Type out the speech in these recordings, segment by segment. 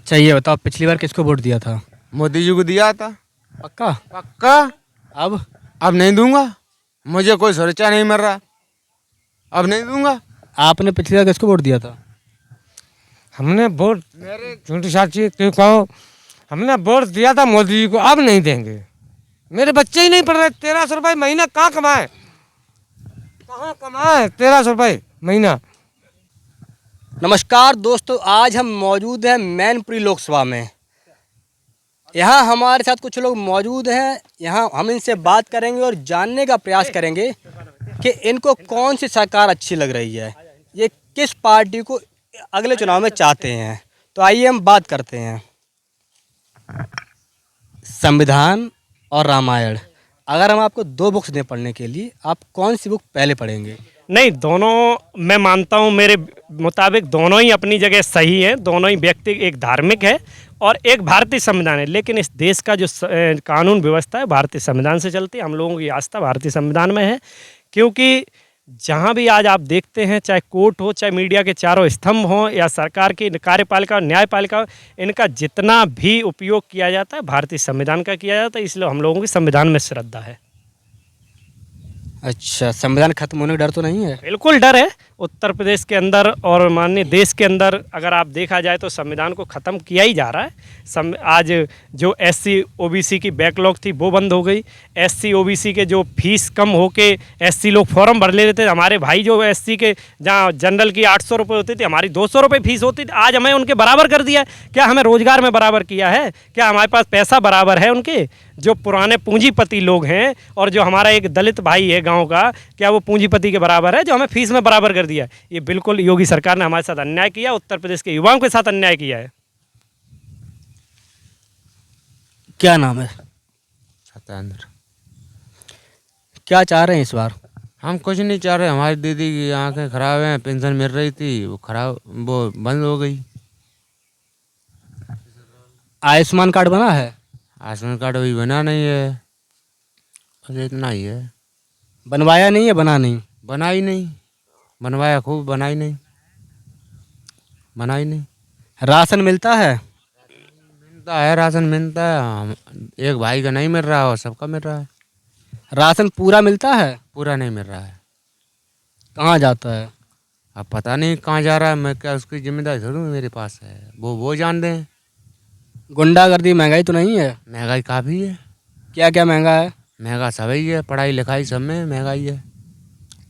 अच्छा ये बताओ, पिछली बार किसको वोट दिया था? मोदी जी को दिया था। पक्का? पक्का। अब अब नहीं दूंगा, मुझे कोई सुरक्षा नहीं मिल रहा, अब नहीं दूंगा। आपने पिछली बार किसको वोट दिया था? हमने वोट छोटी साची क्यों कहो, हमने वोट दिया था मोदी जी को, अब नहीं देंगे। मेरे बच्चे ही नहीं पढ़ रहे। 1300 रुपये महीना कहाँ कमाए, कहाँ कमाए 1300 रुपये महीना। नमस्कार दोस्तों, आज हम मौजूद हैं मैनपुरी लोकसभा में। यहाँ हमारे साथ कुछ लोग मौजूद हैं। यहाँ हम इनसे बात करेंगे और जानने का प्रयास करेंगे कि इनको कौन सी सरकार अच्छी लग रही है, ये किस पार्टी को अगले चुनाव में चाहते हैं। तो आइए हम बात करते हैं। संविधान और रामायण, अगर हम आपको दो बुक्स दें पढ़ने के लिए, आप कौन सी बुक पहले पढ़ेंगे? नहीं, दोनों मैं मानता हूँ, मेरे मुताबिक दोनों ही अपनी जगह सही है। दोनों ही व्यक्ति, एक धार्मिक है और एक भारतीय संविधान है। लेकिन इस देश का जो कानून व्यवस्था है भारतीय संविधान से चलती है। हम लोगों की आस्था भारतीय संविधान में है, क्योंकि जहाँ भी आज आप देखते हैं, चाहे कोर्ट हो, चाहे मीडिया के चारों स्तंभ हों, या सरकार की कार्यपालिका और न्यायपालिका, इनका जितना भी उपयोग किया जाता है भारतीय संविधान का किया जाता है। इसलिए हम लोगों की संविधान में श्रद्धा है। अच्छा, संविधान खत्म होने का डर तो नहीं है? बिल्कुल डर है। उत्तर प्रदेश के अंदर और माननीय देश के अंदर अगर आप देखा जाए तो संविधान को ख़त्म किया ही जा रहा है। आज जो एससी ओबीसी की बैकलॉग थी वो बंद हो गई। एससी ओबीसी के जो फीस कम होके एससी लोग फॉर्म भर ले रहे थे। हमारे भाई जो एससी के जहाँ जनरल की 800 रुपये होती थी, हमारी 200 रुपये फीस होती थी। आज हमें उनके बराबर कर दिया है। क्या हमें रोज़गार में बराबर किया है? क्या हमारे पास पैसा बराबर है उनके? जो पुराने पूंजीपति लोग हैं और जो हमारा एक दलित भाई है गांव का, क्या वो पूंजीपति के बराबर है जो हमें फीस में बराबर कर दिया? ये बिल्कुल योगी सरकार ने हमारे साथ अन्याय किया, उत्तर प्रदेश के युवाओं के साथ अन्याय किया है। क्या नाम है? सत्येंद्र। क्या चाह रहे हैं इस बार? हम कुछ नहीं चाह रहे। हमारी दीदी की आंखें खराब हैं, पेंशन मिल रही थी, वो खराब, वो बंद हो गई। आयुष्मान कार्ड बना है? आयुष्मान कार्ड अभी बना नहीं है, बस इतना ही है। बनवाया नहीं है? बना नहीं? बना ही नहीं। बनवाया खूब, बना ही नहीं, बना ही नहीं। राशन मिलता है? मिलता है, राशन मिलता है। एक भाई का नहीं मिल रहा और सबका मिल रहा है। राशन पूरा मिलता है? पूरा नहीं मिल रहा है। कहाँ जाता है? अब पता नहीं कहाँ जा रहा है। मैं क्या उसकी जिम्मेदारी थोड़ी मेरे पास है, वो जान दें। गुंडागर्दी, महंगाई तो नहीं है? महंगाई काफ़ी है। क्या क्या महंगा है? महंगा सब ही है, पढ़ाई लिखाई सब में महंगाई है।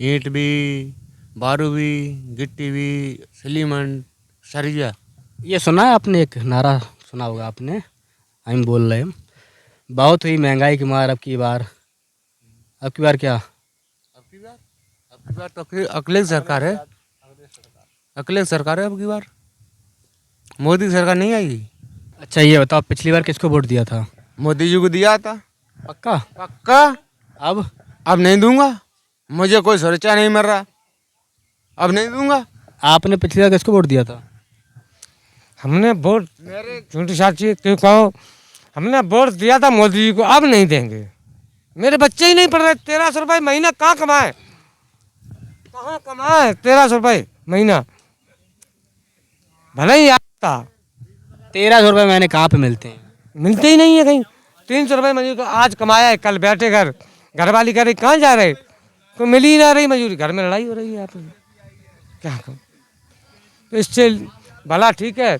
ईंट भी, बारू भी, गिट्टी भी, सीमेंट, सरिया। ये सुना है आपने, एक नारा सुना होगा आपने, हम बोल रहे हैं बहुत हुई महंगाई की मार अब की बार। अब की बार क्या? अब की बार तो अखिलेश सरकार है। अखिलेश सरकार है अब की बार, मोदी सरकार नहीं आएगी। अच्छा ये बताओ, पिछली बार किसको वोट दिया था? मोदी जी को दिया था। पक्का? पक्का। अब नहीं दूंगा, मुझे कोई सुरक्षा नहीं मिल रहा, अब नहीं दूंगा। आपने पिछली बार किसको वोट दिया था? हमने वोट छोटी साची क्यों कहो, हमने वोट दिया था मोदी जी को, अब नहीं देंगे। मेरे बच्चे ही नहीं पढ़ रहे। 1300 रुपये महीना कहाँ कमाए, कहाँ कमाए 1300 रुपये महीना। भले ही आता 1300 रुपये महीने कहाँ पे मिलते हैं? मिलते ही नहीं है कहीं। 300 रुपये मजदूरी तो आज कमाया है, कल बैठे घरवाली कह रही कहाँ जा रहे, तो मिल ही ना रही मजदूरी। घर में लड़ाई हो रही है, आप क्या कहूँ। तो इससे भला ठीक है,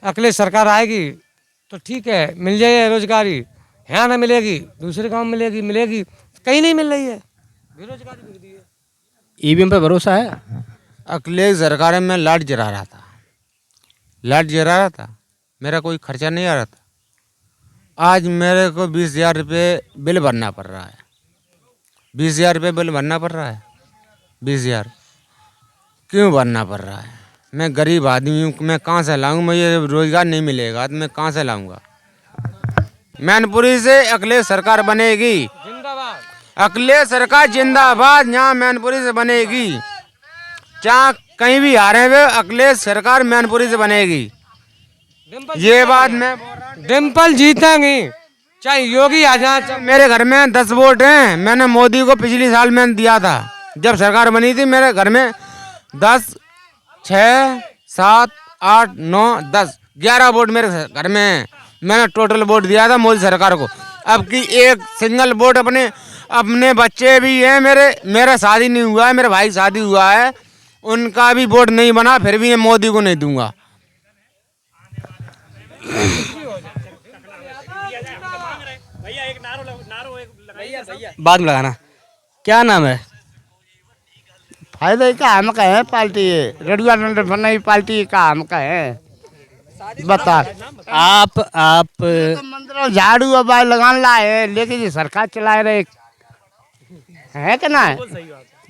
अगले सरकार आएगी तो ठीक है, मिल जाए रोजगारी। यहाँ ना मिलेगी, दूसरे गाँव में मिलेगी, कहीं नहीं मिल रही है, बेरोजगारी बिक रही है। ईवीएम पे भरोसा है? अखिलेश सरकार में लाइट जला रहा था, मेरा कोई खर्चा नहीं आ रहा था। आज मेरे को 20,000 रुपये बिल भरना पड़ रहा है। 20,000 रुपये बिल भरना पड़ रहा है। 20,000 क्यों भरना पड़ रहा है? मैं गरीब आदमी हूँ, मैं कहाँ से लाऊँ? मुझे रोजगार नहीं मिलेगा तो मैं कहाँ से लाऊँगा? मैनपुरी से अखिलेश सरकार बनेगी, जिंदाबाद। अखिलेश सरकार जिंदाबाद। यहाँ मैनपुरी से बनेगी, चाहे कहीं भी हारे हुए, अखिलेश सरकार मैनपुरी से बनेगी। ये बात मैं बोल रहा हूँ। डिम्पल जीतेंगी, चाहे योगी आ जाए। मेरे घर में 10 वोट हैं। मैंने मोदी को पिछली साल में दिया था, जब सरकार बनी थी। मेरे घर में 10, 6, 7, 8, 9, 10 11 वोट मेरे घर में है। मैंने टोटल वोट दिया था मोदी सरकार को। अब की एक सिंगल वोट अपने बच्चे भी हैं मेरा शादी नहीं हुआ है, मेरे भाई शादी हुआ है, उनका भी वोट नहीं बना, फिर भी मैं मोदी को नहीं दूंगा। बाद में लगाना। क्या नाम है? फायदे का हम कहे पार्टी रडुआ बनाई पार्टी का हम कहे बता। आप तो मंदिर झाड़ू अब लगान लाए लेकिन ये सरकार चलाए रहे है कि ना है?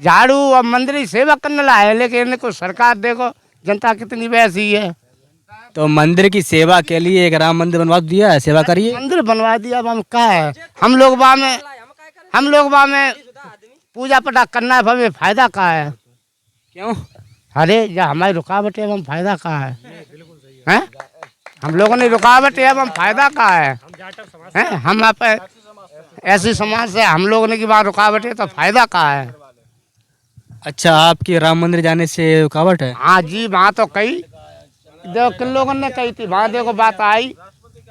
झाड़ू और मंदिर की सेवा करने लाए लेकिन इनको सरकार देखो जनता कितनी वैसी है। तो मंदिर की सेवा के लिए एक राम मंदिर बनवा दिया है, सेवा करिए। मंदिर बनवा दिया अब हम क्या है, हम लोग बा में पूजा पाठ करना है, हमें फायदा का है? क्यों? अरे या हमारी रुकावट है अब हम फायदा का है हैं? हम लोगों ने रुकावट है अब हम फायदा का है? हम आप ऐसी समाज से हम लोगों ने की बात रुकावट है तो फायदा का है? अच्छा, आपकी राम मंदिर जाने से रुकावट है? हाँ जी, वहाँ तो कई देखो किन लोगों ने कही थी, वहाँ देखो बात आई।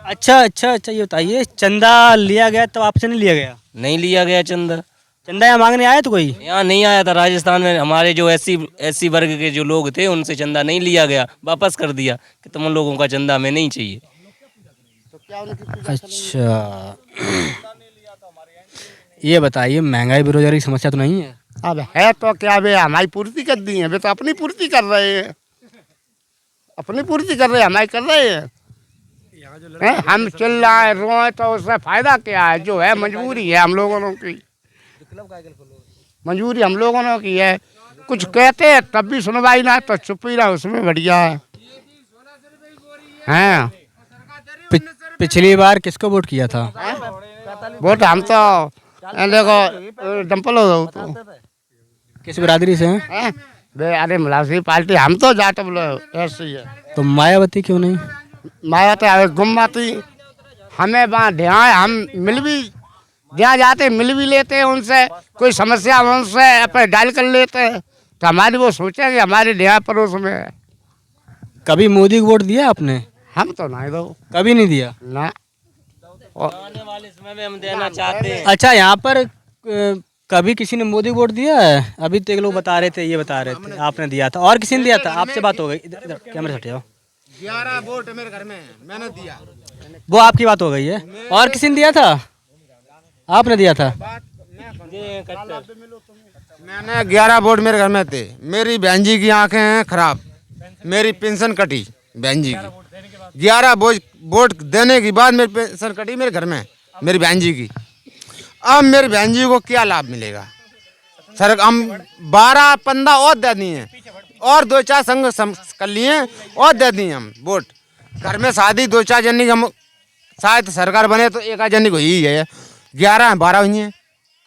अच्छा, ये बताइए, चंदा लिया गया तो आपसे नहीं लिया गया? नहीं लिया गया चंदा। चंदा यहाँ मांगने आया तो कोई? यहाँ नहीं आया था। राजस्थान में हमारे जो एससी वर्ग के जो लोग थे उनसे चंदा नहीं लिया गया, वापस कर दिया कि तुम लोगों का चंदा हमें नहीं चाहिए। अच्छा, ये बताइए, महंगाई बेरोजगारी की समस्या तो नहीं है? अब है तो क्या वे हमारी पूर्ति कर दी है, वे तो अपनी पूर्ति कर रहे हैं, अपनी पूर्ति कर रहे हैं, हमारी कर रहे हैं। हम चिल्लाए रोए तो उससे फायदा क्या है? जो है मजबूरी है हम लोगों की, मजबूरी हम लोगों की है। कुछ कहते हैं तब भी सुनवाई ना, तो चुप ही रहा, उसमें बढ़िया है। हाँ, पिछली बार किसको वोट किया था? वोट हम तो देखो डम्पल हो तो किस बिरादरी से हैं? अरे मुलाजी पार्टी हम तो जाट ऐसे ही है। तो मायावती क्यों नहीं? माया तो गुम्बाती हमें वहाँ ध्यान हम मिल भी जहाँ जाते मिल भी लेते हैं उनसे, कोई समस्या उनसे अपने डायल कर लेते हैं, तो हमारी वो सोचे कि हमारे ध्यान पड़ोस में है। कभी मोदी को वोट दिया आपने? हम तो नहीं दो, कभी नहीं दिया ना। आने वाले समय में हम देना चाहते हैं। अच्छा, यहाँ पर कभी किसी ने मोदी को वोट दिया है? अभी तो एक लोग बता रहे थे, ये बता रहे थे आपने दिया था, और किसी ने दिया था? आपसे बात हो गई, इधर कैमरे से हट जाओ। 11 वोट मेरे घर में मैंने दिया, वो आपकी बात हो गई है। और किसी ने दिया था? आपने दिया था? मैंने 11 वोट मेरे घर में थे। मेरी बहन जी की आंखें हैं खराब, मेरी पेंशन कटी बहन जी की। 11 वोट देने के बाद मेरी पेंशन कटी मेरे घर में, मेरी बहन जी की। अब मेरी बहन जी को क्या लाभ मिलेगा? सर हम 12-15 और दे दिए, और 2-4 संघ कर लिए और दे दिए हम वोट। घर में शादी 2-4 जन की हम शायद सरकार बने तो 1 जन को ही है, 11-12 हुई है,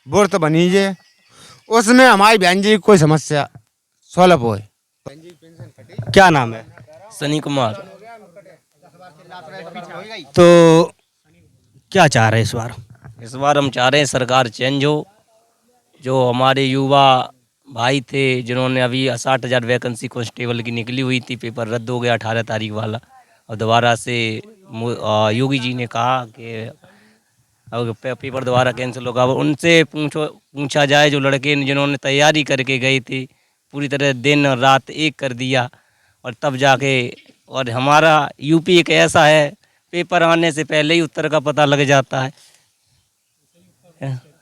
वोट तो बनी है, उसमें हमारी बहन जी की कोई समस्या सॉल्व हो। क्या नाम है? सनी कुमार। तो क्या चाह रहे हैं इस बार? इस बार हम चाह रहे हैं सरकार चेंज हो। जो हमारे युवा भाई थे जिन्होंने अभी 60,000 वैकेंसी कांस्टेबल की निकली हुई थी, पेपर रद्द हो गया 18 तारीख वाला, और दोबारा से योगी जी ने कहा कि अब पेपर दोबारा कैंसिल होगा। उनसे पूछा जाए, जो लड़के जिन्होंने तैयारी करके गए थे, पूरी तरह दिन रात एक कर दिया, और तब जाके, और हमारा यूपी एक ऐसा है, पेपर आने से पहले ही उत्तर का पता लग जाता है,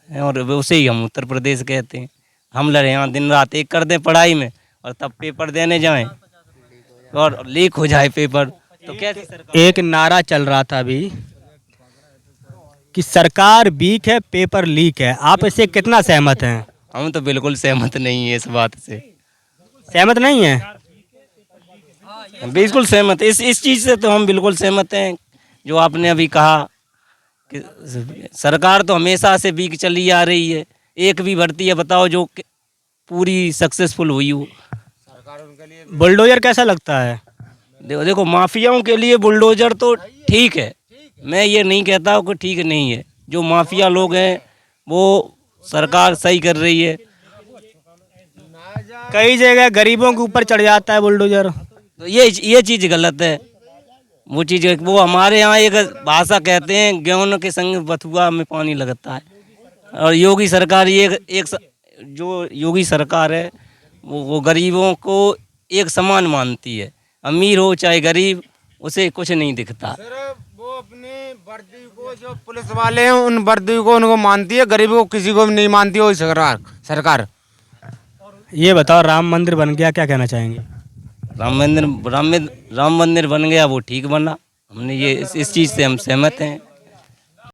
और उसे ही हम उत्तर प्रदेश कहते हैं। हम लड़े यहाँ दिन रात एक कर दें पढ़ाई में, और तब पेपर देने जाएं और लीक हो जाए पेपर, तो कैसे सरकार? एक नारा चल रहा था अभी कि सरकार वीक है, पेपर लीक है। आप इससे कितना सहमत हैं? हम तो बिल्कुल सहमत नहीं है इस बात से। सहमत नहीं है? बिल्कुल सहमत, इस चीज़ से तो हम बिल्कुल सहमत हैं। जो आपने अभी कहा कि सरकार तो हमेशा से वीक चली आ रही है, एक भी भर्ती है बताओ जो पूरी सक्सेसफुल हुई हो। बुलडोजर कैसा लगता है? देखो माफियाओं के लिए बुलडोजर तो ठीक है, मैं ये नहीं कहता हूँ कि ठीक नहीं है। जो माफिया लोग हैं वो सरकार सही कर रही है। कई जगह गरीबों के ऊपर चढ़ जाता है बुलडोजर। तो ये चीज़ गलत है। वो चीज़ वो हमारे यहाँ एक भाषा कहते हैं, गेहूं के संग बथुआ में पानी लगता है। और योगी सरकार जो योगी सरकार है वो गरीबों को एक समान मानती है, अमीर हो चाहे गरीब, उसे कुछ नहीं दिखता। वो अपनी वर्दी को, जो पुलिस वाले हैं उन वर्दी को उनको मानती है, गरीबों को किसी को भी नहीं मानती है सरकार। ये बताओ, राम मंदिर बन गया, क्या कहना चाहेंगे? राम मंदिर बन गया, वो ठीक बना। हमने ये इस चीज़ से हम सहमत हैं।